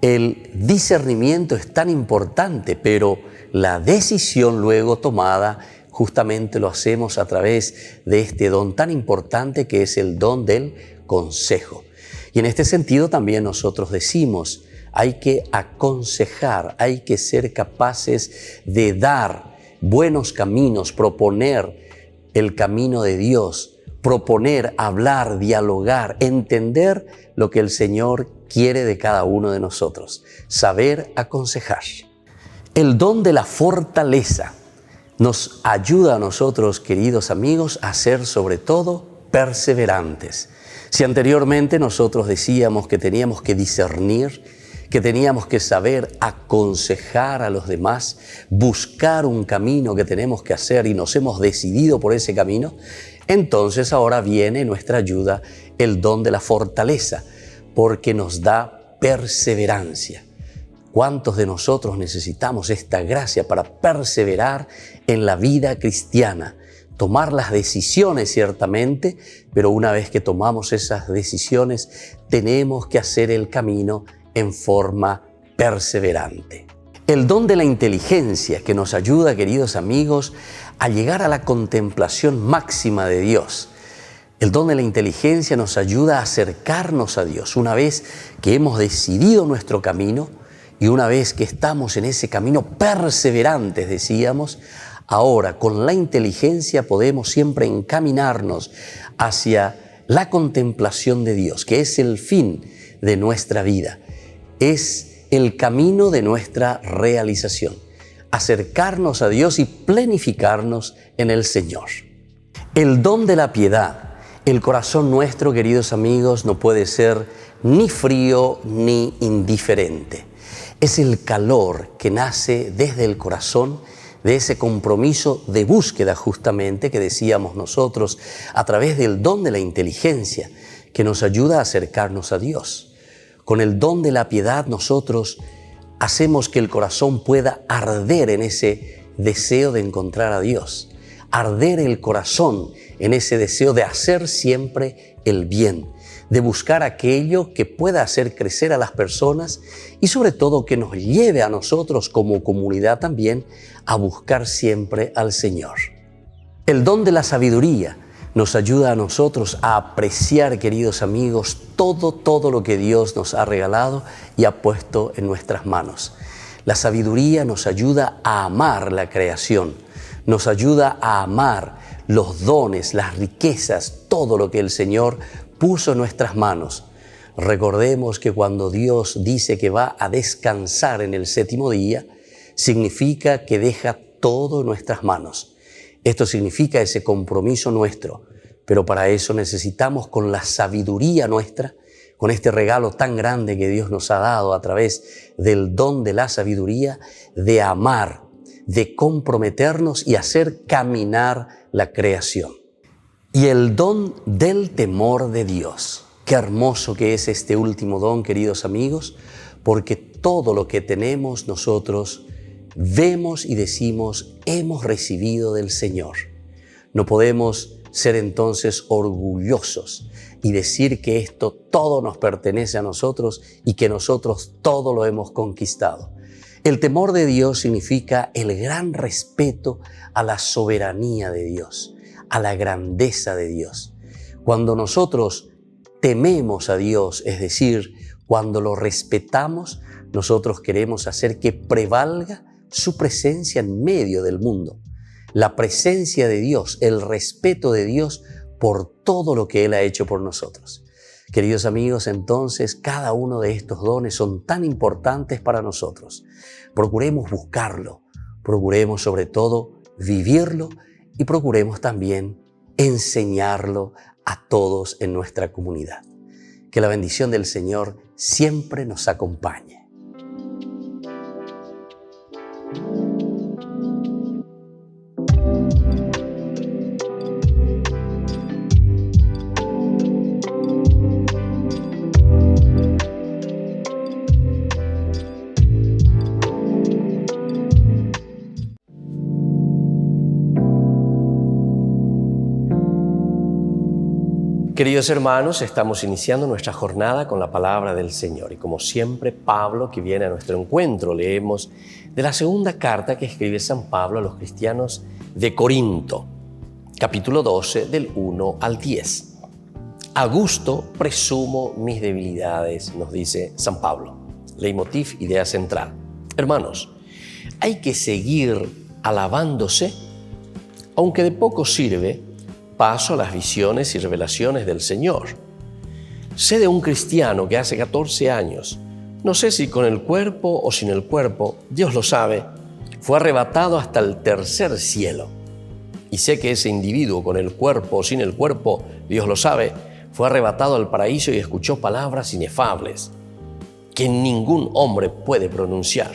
El discernimiento es tan importante, pero la decisión luego tomada justamente lo hacemos a través de este don tan importante que es el don del consejo. Y en este sentido también nosotros decimos, hay que aconsejar, hay que ser capaces de dar buenos caminos, proponer el camino de Dios, proponer, hablar, dialogar, entender lo que el Señor quiere de cada uno de nosotros, saber aconsejar. El don de la fortaleza nos ayuda a nosotros, queridos amigos, a ser sobre todo perseverantes. Si anteriormente nosotros decíamos que teníamos que discernir, que teníamos que saber aconsejar a los demás, buscar un camino que tenemos que hacer y nos hemos decidido por ese camino, entonces ahora viene nuestra ayuda el don de la fortaleza, porque nos da perseverancia. ¿Cuántos de nosotros necesitamos esta gracia para perseverar en la vida cristiana? Tomar las decisiones ciertamente, pero una vez que tomamos esas decisiones, tenemos que hacer el camino en forma perseverante. El don de la inteligencia que nos ayuda, queridos amigos, a llegar a la contemplación máxima de Dios. El don de la inteligencia nos ayuda a acercarnos a Dios. Una vez que hemos decidido nuestro camino y una vez que estamos en ese camino perseverantes, decíamos, ahora con la inteligencia podemos siempre encaminarnos hacia la contemplación de Dios, que es el fin de nuestra vida. Es el camino de nuestra realización, acercarnos a Dios y planificarnos en el Señor. El don de la piedad. El corazón nuestro, queridos amigos, no puede ser ni frío ni indiferente. Es el calor que nace desde el corazón, de ese compromiso de búsqueda justamente que decíamos nosotros a través del don de la inteligencia que nos ayuda a acercarnos a Dios. Con el don de la piedad nosotros hacemos que el corazón pueda arder en ese deseo de encontrar a Dios, arder el corazón en ese deseo de hacer siempre el bien, de buscar aquello que pueda hacer crecer a las personas y sobre todo que nos lleve a nosotros como comunidad también a buscar siempre al Señor. El don de la sabiduría nos ayuda a nosotros a apreciar, queridos amigos, todo lo que Dios nos ha regalado y ha puesto en nuestras manos. La sabiduría nos ayuda a amar la creación, nos ayuda a amar los dones, las riquezas, todo lo que el Señor puso en nuestras manos. Recordemos que cuando Dios dice que va a descansar en el 7º día, significa que deja todo en nuestras manos. Esto significa ese compromiso nuestro, pero para eso necesitamos con la sabiduría nuestra con este regalo tan grande que Dios nos ha dado a través del don de la sabiduría, de amar, de comprometernos y hacer caminar la creación. Y el don del temor de Dios. Qué hermoso que es este último don, queridos amigos, porque todo lo que tenemos nosotros vemos y decimos hemos recibido del Señor. No podemos ser entonces orgullosos y decir que esto todo nos pertenece a nosotros y que nosotros todo lo hemos conquistado. El temor de Dios significa el gran respeto a la soberanía de Dios, a la grandeza de Dios. Cuando nosotros tememos a Dios, es decir, cuando lo respetamos, nosotros queremos hacer que prevalga su presencia en medio del mundo. La presencia de Dios, el respeto de Dios por todo lo que Él ha hecho por nosotros. Queridos amigos, entonces cada uno de estos dones son tan importantes para nosotros. Procuremos buscarlo, procuremos sobre todo vivirlo y procuremos también enseñarlo a todos en nuestra comunidad. Que la bendición del Señor siempre nos acompañe. Queridos hermanos, estamos iniciando nuestra jornada con la palabra del Señor. Y como siempre, Pablo, que viene a nuestro encuentro, leemos de la segunda carta que escribe San Pablo a los cristianos de Corinto, capítulo 12, del 1 al 10. A gusto presumo mis debilidades, nos dice San Pablo. Leitmotiv, idea central. Hermanos, hay que seguir alabándose, aunque de poco sirve, paso a las visiones y revelaciones del Señor. Sé de un cristiano que hace 14 años, no sé si con el cuerpo o sin el cuerpo, Dios lo sabe, fue arrebatado hasta el tercer cielo. Y sé que ese individuo con el cuerpo o sin el cuerpo, Dios lo sabe, fue arrebatado al paraíso y escuchó palabras inefables que ningún hombre puede pronunciar.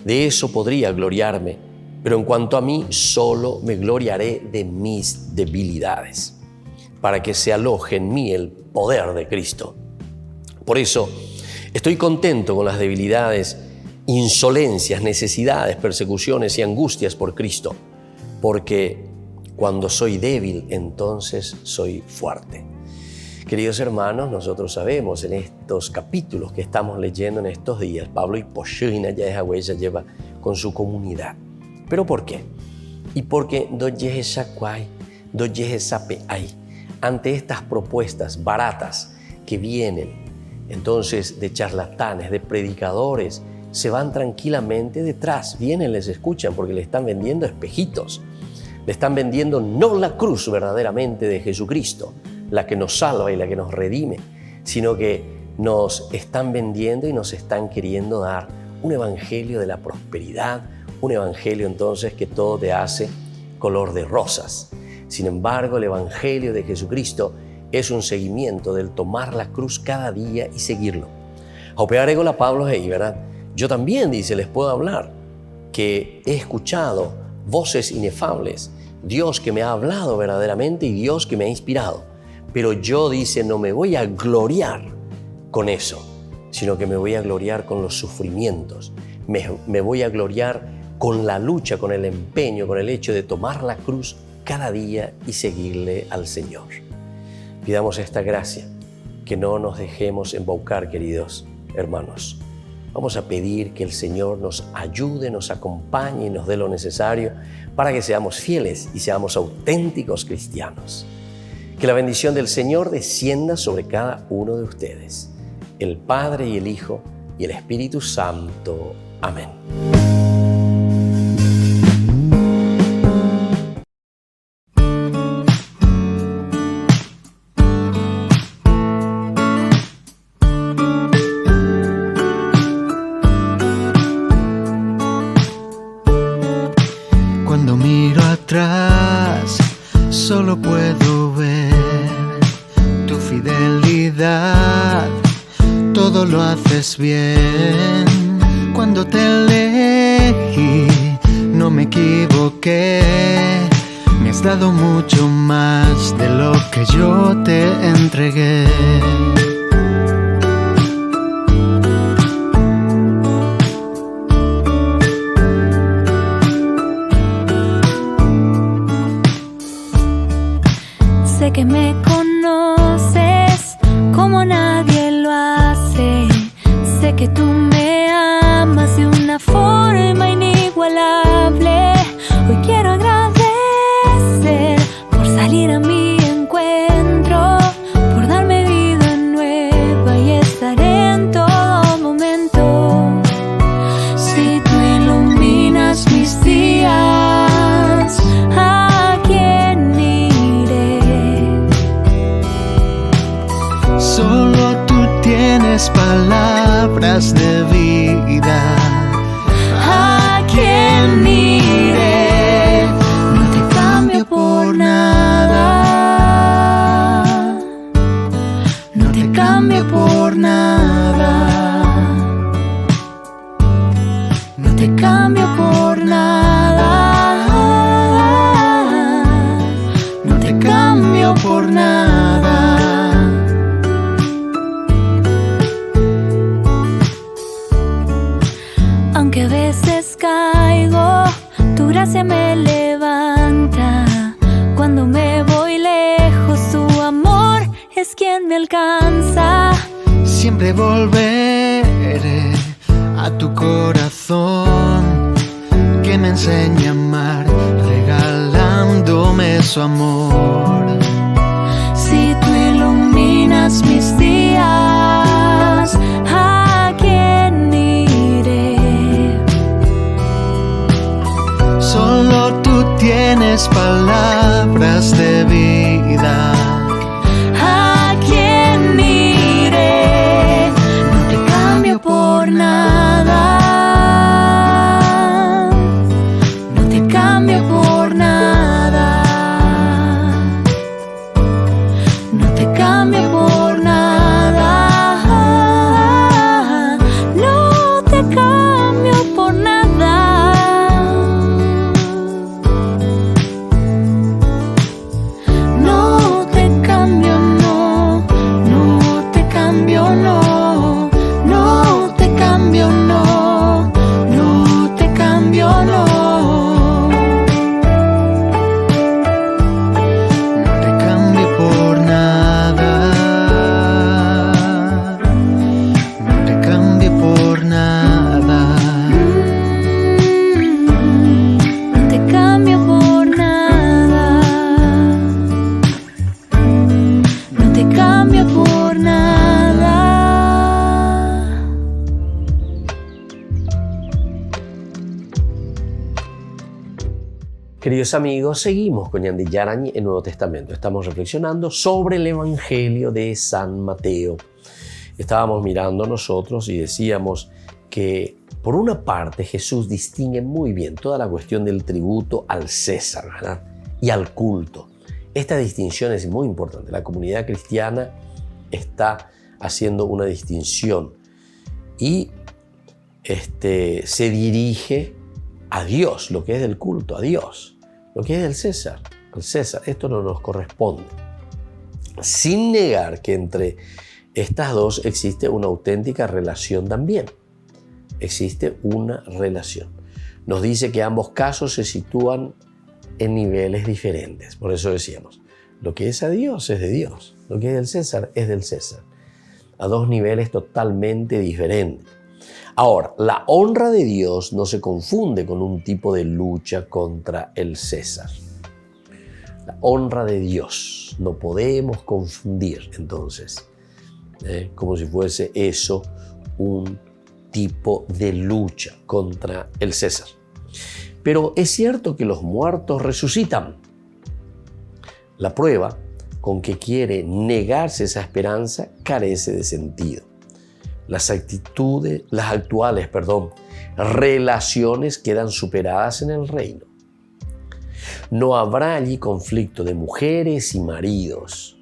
De eso podría gloriarme, pero en cuanto a mí, solo me gloriaré de mis debilidades, para que se aloje en mí el poder de Cristo. Por eso, estoy contento con las debilidades, insolencias, necesidades, persecuciones y angustias por Cristo, porque cuando soy débil, entonces soy fuerte. Queridos hermanos, nosotros sabemos en estos capítulos que estamos leyendo en estos días, Pablo y Poshina ya lleva con su comunidad. ¿Pero por qué? Y porque ante estas propuestas baratas que vienen, entonces de charlatanes, de predicadores, se van tranquilamente detrás, vienen, les escuchan porque le están vendiendo espejitos, le están vendiendo no la cruz verdaderamente de Jesucristo, la que nos salva y la que nos redime, sino que nos están vendiendo y nos están queriendo dar un evangelio de la prosperidad, un evangelio entonces que todo te hace color de rosas. Sin embargo, el evangelio de Jesucristo es un seguimiento del tomar la cruz cada día y seguirlo. Aupearego la Pablo ahí, ¿verdad? Yo también, dice, les puedo hablar, que he escuchado voces inefables, Dios que me ha hablado verdaderamente y Dios que me ha inspirado. Pero yo, dice, no me voy a gloriar con eso, sino que me voy a gloriar con los sufrimientos. Me voy a gloriar con la lucha, con el empeño, con el hecho de tomar la cruz cada día y seguirle al Señor. Pidamos esta gracia, que no nos dejemos embaucar, queridos hermanos. Vamos a pedir que el Señor nos ayude, nos acompañe y nos dé lo necesario para que seamos fieles y seamos auténticos cristianos. Que la bendición del Señor descienda sobre cada uno de ustedes, el Padre y el Hijo y el Espíritu Santo. Amén. Cuando miro atrás, solo puedo ver tu fidelidad todo lo haces bien. Cuando te elegí, no me equivoqué. Me has dado mucho más de lo que yo te entregué. Sé que me conoces como nadie lo hace. Sé que tú me amas de una forma inigualable. Hoy quiero agradecer por salir a mi encuentro, por darme vida nueva y estar en todo momento. Si tú iluminas mis días, ¿a quién iré? Solo tú tienes palabras de vida. ¿A quién iré? No te cambio por nada. No te cambio por nada. No te cambio por nada. No te cambio por nada. Aunque a veces caigo, tu gracia me levanta. Cuando me voy lejos, tu amor es quien me alcanza. Siempre volveré a tu corazón, que me enseña a amar, regalándome su amor. Si tú iluminas mis días, ¿a quién iré? Solo tú tienes palabras de vida. ¿A quién iré? No te cambio por nada. No te cambio por nada. No te cambio por nada. No te cambio por nada. No te cambio, no. No te cambio, no. No te cambio, no. No te cambio, no. No te cambio por nada. No te cambio por nada. No te cambio por nada. No te cambio por nada. Queridos amigos, seguimos con Ñandi Yarañi en Nuevo Testamento. Estamos reflexionando sobre el Evangelio de San Mateo. Estábamos mirando nosotros y decíamos que, por una parte, Jesús distingue muy bien toda la cuestión del tributo al César, ¿verdad? Y al culto. Esta distinción es muy importante. La comunidad cristiana está haciendo una distinción y se dirige a Dios, lo que es del culto, a Dios. Lo que es del César, al César. Esto no nos corresponde. Sin negar que entre estas dos existe una auténtica relación también. Existe una relación. Nos dice que ambos casos se sitúan en niveles diferentes. Por eso decíamos, lo que es a Dios es de Dios. Lo que es del César es del César. A dos niveles totalmente diferentes. Ahora, la honra de Dios no se confunde con un tipo de lucha contra el César. La honra de Dios no podemos confundir, entonces, como si fuese eso un tipo de lucha contra el César. Pero es cierto que los muertos resucitan. La prueba con que quiere negarse esa esperanza carece de sentido. Las actuales relaciones quedan superadas en el reino. No habrá allí conflicto de mujeres y maridos.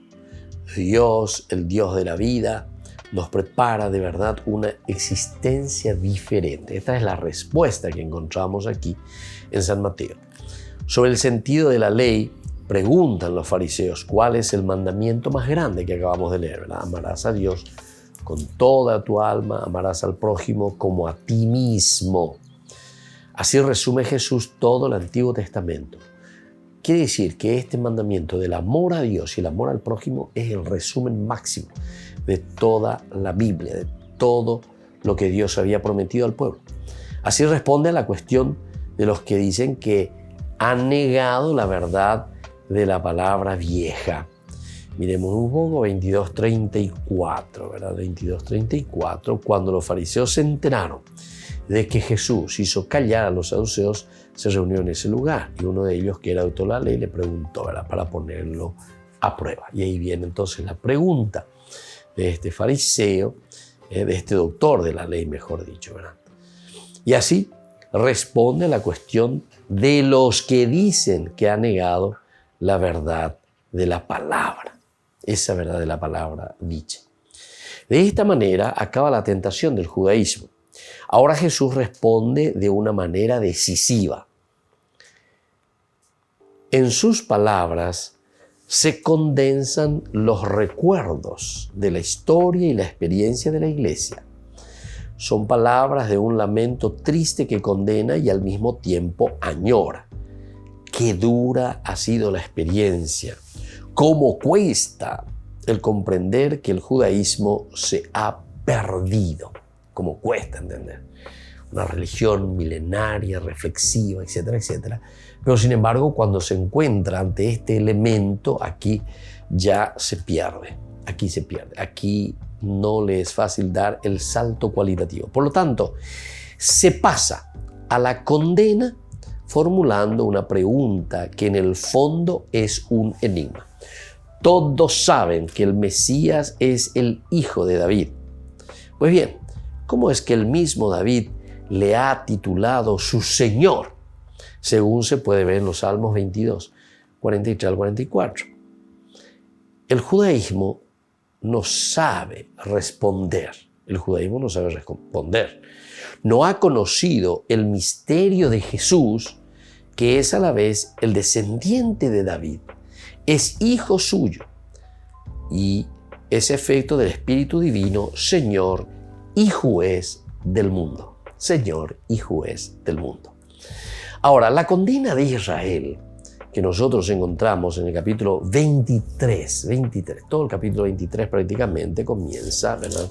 Dios, el Dios de la vida, nos prepara de verdad una existencia diferente. Esta es la respuesta que encontramos aquí en San Mateo. Sobre el sentido de la ley, preguntan los fariseos, ¿cuál es el mandamiento más grande que acabamos de leer? ¿Verdad? Amarás a Dios con toda tu alma, amarás al prójimo como a ti mismo. Así resume Jesús todo el Antiguo Testamento. Quiere decir que este mandamiento del amor a Dios y el amor al prójimo es el resumen máximo de toda la Biblia, de todo lo que Dios había prometido al pueblo. Así responde a la cuestión de los que dicen que han negado la verdad de la palabra vieja. Miremos un poco 22:34, ¿verdad? 22:34, cuando los fariseos se enteraron de que Jesús hizo callar a los saduceos, se reunió en ese lugar y uno de ellos, que era autor de la ley, le preguntó, ¿verdad?, para ponerlo a prueba. Y ahí viene entonces la pregunta de este fariseo, de este doctor de la ley, mejor dicho, ¿verdad? Y así responde a la cuestión de los que dicen que han negado la verdad de la palabra, esa verdad de la palabra dicha. De esta manera acaba la tentación del judaísmo. Ahora Jesús responde de una manera decisiva. En sus palabras se condensan los recuerdos de la historia y la experiencia de la iglesia. Son palabras de un lamento triste que condena y al mismo tiempo añora. Qué dura ha sido la experiencia. Cómo cuesta el comprender que el judaísmo se ha perdido. Cómo cuesta entender. Una religión milenaria, reflexiva, etcétera, etcétera. Pero sin embargo, cuando se encuentra ante este elemento, aquí ya se pierde. Aquí se pierde. Aquí no le es fácil dar el salto cualitativo. Por lo tanto, se pasa a la condena formulando una pregunta que en el fondo es un enigma. Todos saben que el Mesías es el hijo de David. Pues bien, ¿cómo es que el mismo David le ha titulado su Señor? Según se puede ver en los Salmos 22, 43 al 44. El judaísmo no sabe responder. El judaísmo no sabe responder. No ha conocido el misterio de Jesús, que es a la vez el descendiente de David. Es hijo suyo y es efecto del Espíritu Divino, Señor y juez del mundo. Señor y juez del mundo. Ahora, la condena de Israel que nosotros encontramos en el capítulo 23, todo el capítulo 23 prácticamente comienza, ¿verdad?,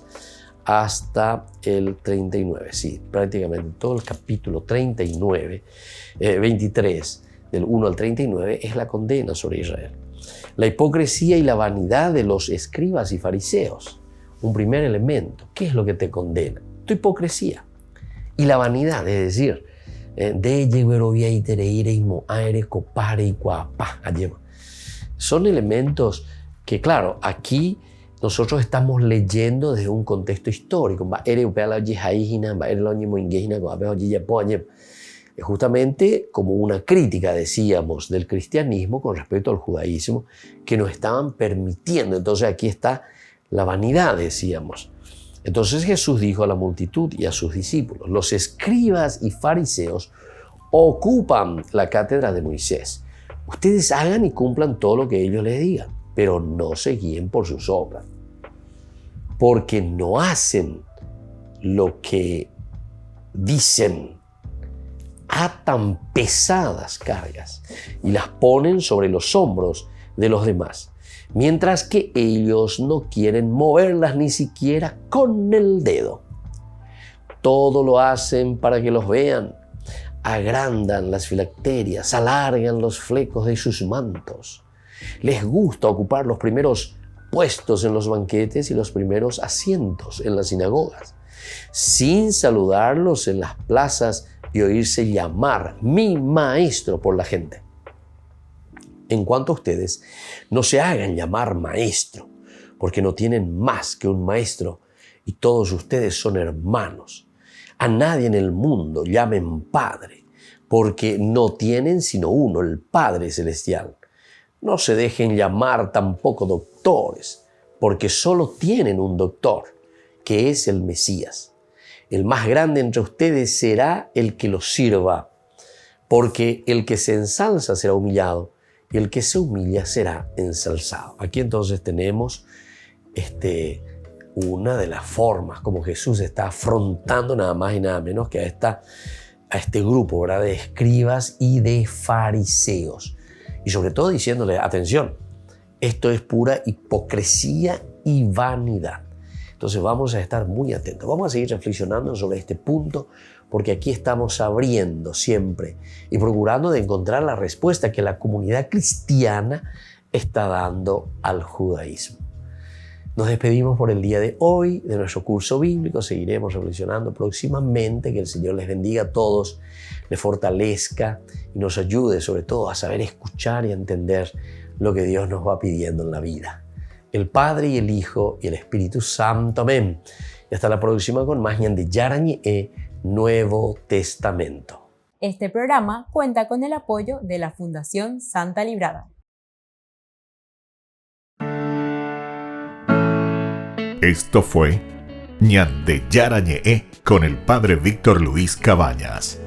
hasta el 39, sí, prácticamente todo el capítulo 39, 23, del 1 al 39, es la condena sobre Israel. La hipocresía y la vanidad de los escribas y fariseos, un primer elemento. ¿Qué es lo que te condena? Tu hipocresía y la vanidad, es decir, son elementos que, claro, aquí nosotros estamos leyendo desde un contexto histórico. Justamente como una crítica, decíamos, del cristianismo con respecto al judaísmo, que nos estaban permitiendo. Entonces aquí está la vanidad, decíamos. Entonces Jesús dijo a la multitud y a sus discípulos: los escribas y fariseos ocupan la cátedra de Moisés. Ustedes hagan y cumplan todo lo que ellos les digan, pero no se guíen por sus obras, porque no hacen lo que dicen. Atan pesadas cargas y las ponen sobre los hombros de los demás, mientras que ellos no quieren moverlas ni siquiera con el dedo. Todo lo hacen para que los vean. Agrandan las filacterias, alargan los flecos de sus mantos. Les gusta ocupar los primeros puestos en los banquetes y los primeros asientos en las sinagogas, sin saludarlos en las plazas y oírse llamar mi maestro por la gente. En cuanto a ustedes, no se hagan llamar maestro, porque no tienen más que un maestro y todos ustedes son hermanos. A nadie en el mundo llamen Padre, porque no tienen sino uno, el Padre Celestial. No se dejen llamar tampoco doctores, porque solo tienen un doctor, que es el Mesías. El más grande entre ustedes será el que los sirva, porque el que se ensalza será humillado y el que se humilla será ensalzado. Aquí entonces tenemos una de las formas como Jesús está afrontando nada más y nada menos que a este grupo, ¿verdad?, de escribas y de fariseos. Y sobre todo diciéndole, atención, esto es pura hipocresía y vanidad. Entonces vamos a estar muy atentos. Vamos a seguir reflexionando sobre este punto porque aquí estamos abriendo siempre y procurando de encontrar la respuesta que la comunidad cristiana está dando al judaísmo. Nos despedimos por el día de hoy de nuestro curso bíblico. Seguiremos reflexionando próximamente. Que el Señor les bendiga a todos, les fortalezca y nos ayude sobre todo a saber escuchar y entender lo que Dios nos va pidiendo en la vida. El Padre y el Hijo y el Espíritu Santo. Amén. Y hasta la próxima con más ñande Yarañe Nuevo Testamento. Este programa cuenta con el apoyo de la Fundación Santa Librada. Esto fue ñande Yarañe con el Padre Víctor Luis Cabañas.